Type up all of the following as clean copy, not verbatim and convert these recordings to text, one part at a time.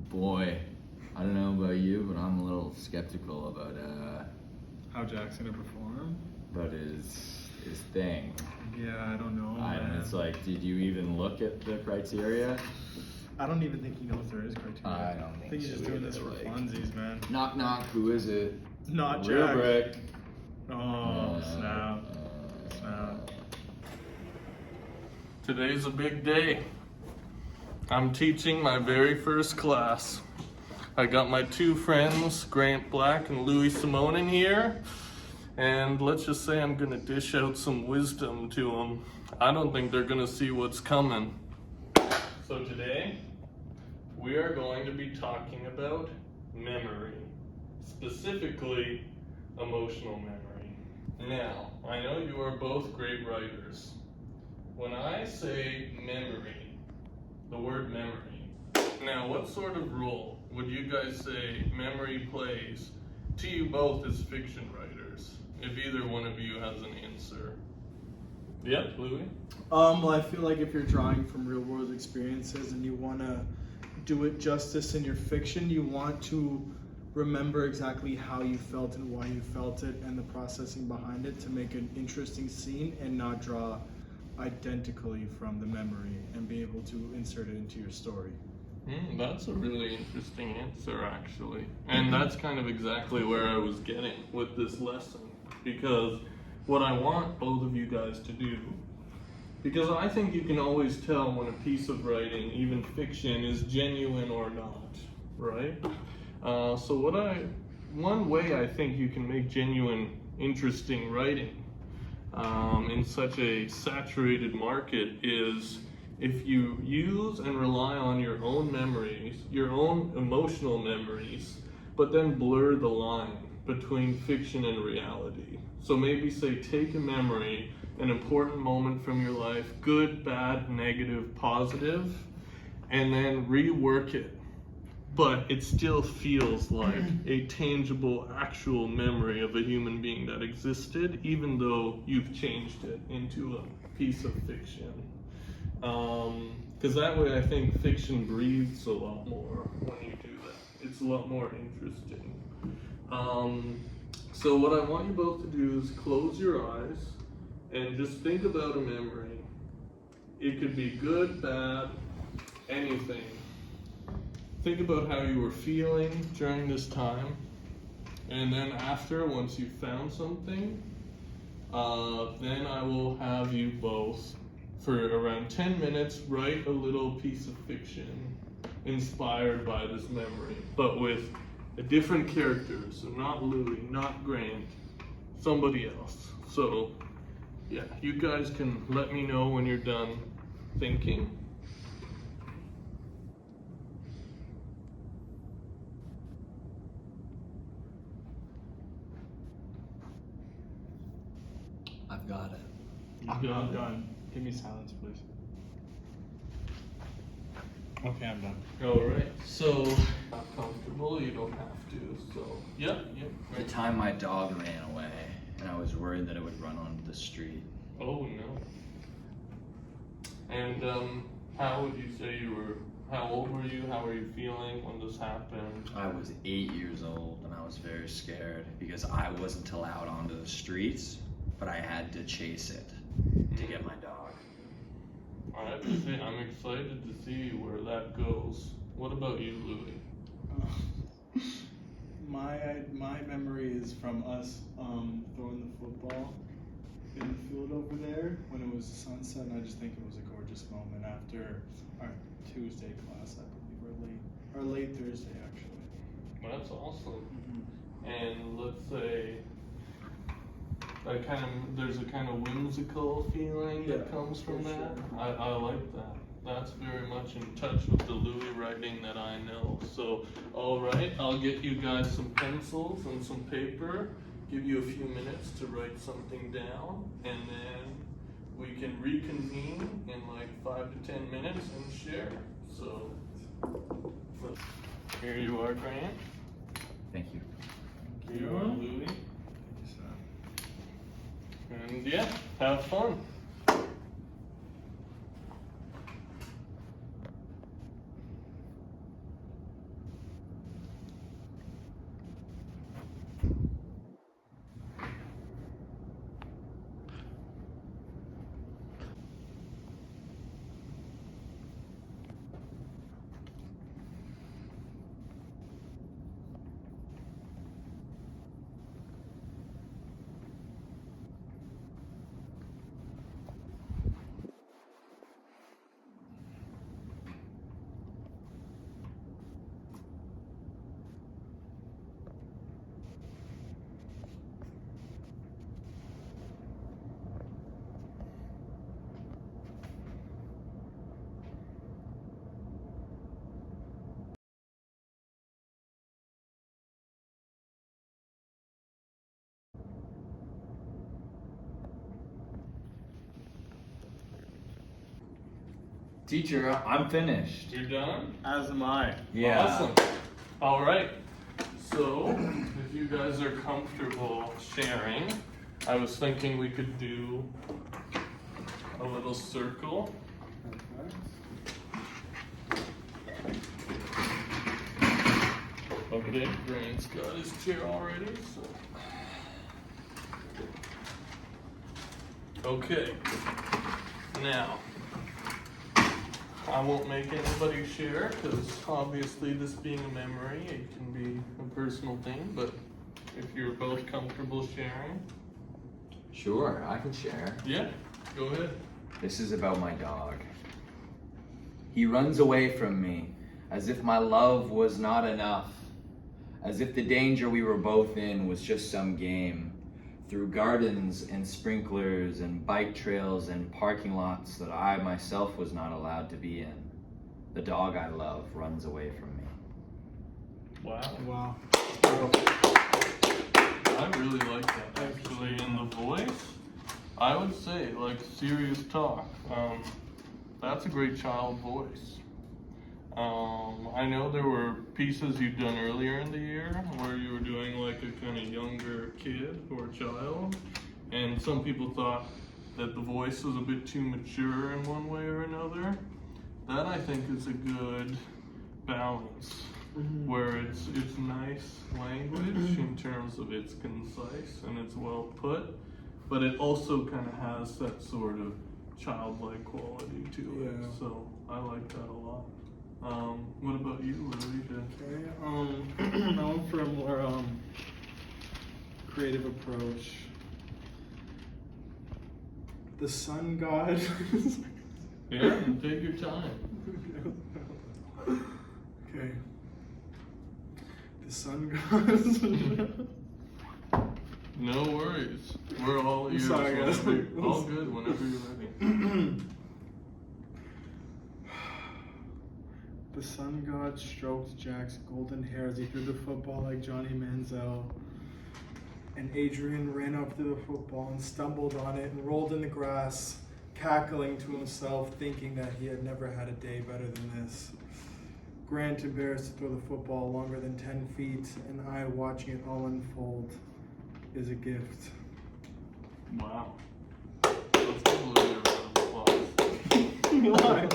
Boy, I don't know about you, but I'm a little skeptical about How Jack's gonna perform? about his thing. Yeah, I don't know. And it's like, did you even look at the criteria? I don't even think he knows there is criteria. I don't I think he's so just doing either, this for like- funsies, man. Knock knock. Who is it? Not Real Jack. brick. Oh, snap. Snap. Today's a big day. I'm teaching my very first class. I got my two friends, Grant Black and Louis Simone, in here. And let's just say I'm gonna dish out some wisdom to them. I don't think they're gonna see what's coming. So today, we are going to be talking about memory. Specifically, emotional memory. Now, I know you are both great writers. When I say memory, the word memory, now what sort of role would you guys say memory plays to you both as fiction writers? If either one of you has an answer. Yep, Louis? Well, I feel like if you're drawing from real world experiences and you want to do it justice in your fiction, you want to remember exactly how you felt and why you felt it and the processing behind it to make an interesting scene and not draw identically from the memory and be able to insert it into your story. That's a really interesting answer, actually. And that's kind of exactly where I was getting with this lesson. Because what I want both of you guys to do, because I think you can always tell when a piece of writing, even fiction, is genuine or not, right? So one way I think you can make genuine, interesting writing in such a saturated market is if you use and rely on your own memories, your own emotional memories, but then blur the line between fiction and reality. So maybe say, take a memory, an important moment from your life, good, bad, negative, positive, and then rework it. But it still feels like a tangible, actual memory of a human being that existed, even though you've changed it into a piece of fiction. Because that way I think fiction breathes a lot more when you do that. It's a lot more interesting. So what I want you both to do is close your eyes and just think about a memory. It could be good, bad, anything. Think about how you were feeling during this time. And then after, once you've found something, then I will have you both, for around 10 minutes, write a little piece of fiction inspired by this memory, but with a different character. So not Louis, not Grant, somebody else. So yeah, you guys can let me know when you're done thinking. I've got it. I'm done. Give me silence, please. Okay, I'm done. Alright, so not comfortable, you don't have to, so yep. The time my dog ran away, and I was worried that it would run onto the street. Oh no. And how would you say how old were you? How were you feeling when this happened? I was 8 years old, and I was very scared because I wasn't allowed onto the streets, but I had to chase it to get my dog. I have to say, I'm excited to see where that goes. What about you, Louis? My memory is from us throwing the football in the field over there when it was sunset, and I just think it was a gorgeous moment after our Tuesday class, I believe, or late Thursday actually. That's awesome. And let's say there's a kind of whimsical feeling that comes from that. Sure. I like that. That's very much in touch with the Louis writing that I know. So, all right, I'll get you guys some pencils and some paper, give you a few minutes to write something down, and then we can reconvene in like 5 to 10 minutes and share. So, here you are, Grant. Thank you. Here you are, Louis. And yeah, have fun. Teacher, I'm finished. You're done? As am I. Yeah. Awesome. All right. So, if you guys are comfortable sharing, I was thinking we could do a little circle. Okay, Grant's got his chair already, so. Okay. Now, I won't make anybody share because obviously this being a memory, it can be a personal thing, but if you're both comfortable sharing, Sure, I can share. yeah, go ahead. This is about my dog. He runs away from me as if my love was not enough, as if the danger we were both in was just some game. Through gardens and sprinklers and bike trails and parking lots that I myself was not allowed to be in. The dog I love runs away from me. Wow. Wow. I really like that actually. In the voice, I would say, like, serious talk. That's a great child voice. I know there were pieces you'd done earlier in the year where you were doing like a kind of younger kid or child, and some people thought that the voice was a bit too mature in one way or another. That I think is a good balance, where it's nice language in terms of it's concise and it's well put, but it also kind of has that sort of childlike quality to it. Yeah. So I like that a lot. What about you, Louis? Okay. I went for a more creative approach. The sun god. Yeah, take your time. Okay. The sun god. No worries. We're all ears. Sorry, guys. Whenever, all good whenever you're ready. The sun god stroked Jack's golden hair as he threw the football like Johnny Manziel. And Adrian ran up to the football and stumbled on it and rolled in the grass, cackling to himself, thinking that he had never had a day better than this. Grant embarrassed to throw the football longer than 10 feet, and I, watching it all unfold, is a gift. Wow. Let's give Louis a round of applause. Why?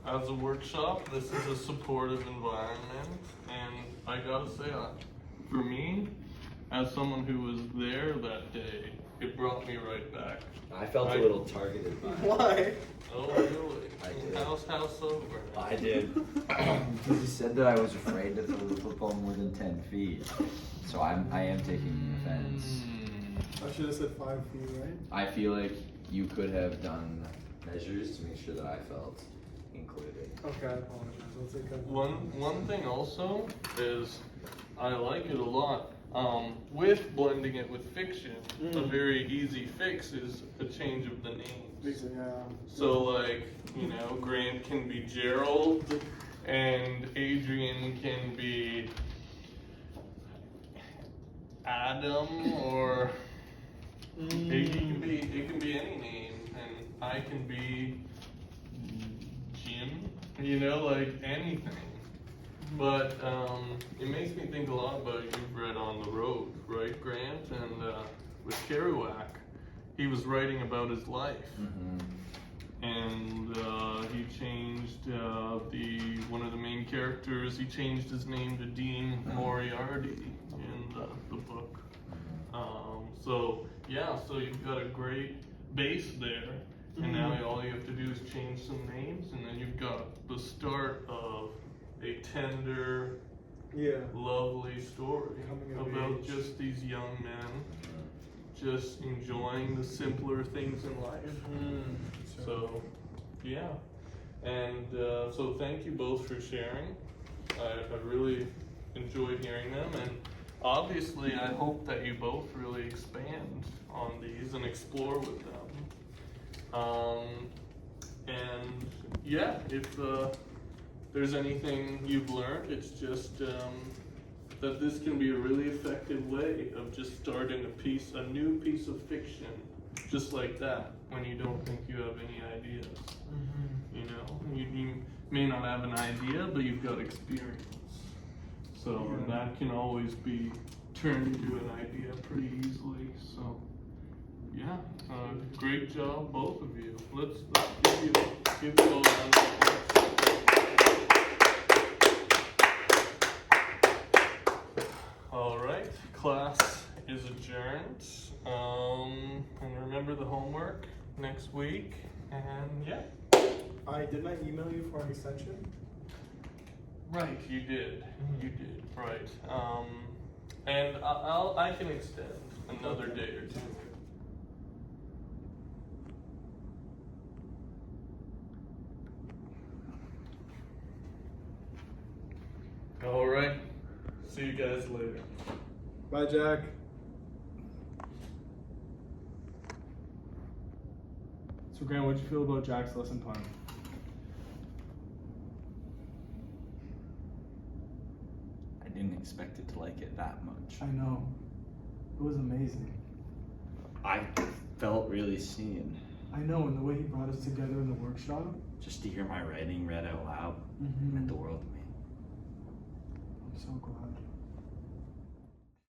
As a workshop, this is a supportive environment, and I gotta say, for me, as someone who was there that day, it brought me right back. I felt a little targeted by it. Why? Oh, really? I did. How so? I did. Because he said that I was afraid to throw the football more than 10 feet. So I am taking offense. I should have said 5 feet, right? I feel like you could have done measures to make sure that I felt included. Okay, I apologize. I'll take that. One thing also is I like it a lot. With blending it with fiction, a very easy fix is a change of the names. Yeah. So like, Grant can be Gerald and Adrian can be Adam, or it can be any name, and I can be Jim, like anything. But it makes me think a lot about, you've read On the Road, right, Grant? And with Kerouac, he was writing about his life. And he changed one of the main characters, he changed his name to Dean Moriarty in the book. So you've got a great base there, and now all you have to do is change some names, and then you've got the start of a tender, lovely story Coming of about age. just these young men just enjoying the simpler things in life. So, yeah. And so thank you both for sharing. I really enjoyed hearing them, and obviously I hope that you both really expand on these and explore with them. And yeah, if there's anything you've learned, it's just that this can be a really effective way of just starting a new piece of fiction just like that, when you don't think you have any ideas. You know, you may not have an idea, but you've got experience. So and that can always be turned into an idea pretty easily. So yeah, great job, both of you. Let's give you all a round of applause. All right, class is adjourned. And remember the homework next week. And yeah. Didn't I email you for an extension? Right, you did. You did. Right. And I can extend another day or two. All right. See you guys later. Bye, Jack. So, Grant, what'd you feel about Jack's lesson plan? I didn't expect it to like it that much. I know. It was amazing. I felt really seen. I know, and the way he brought us together in the workshop. Just to hear my writing read out loud meant the world to me. I'm so glad.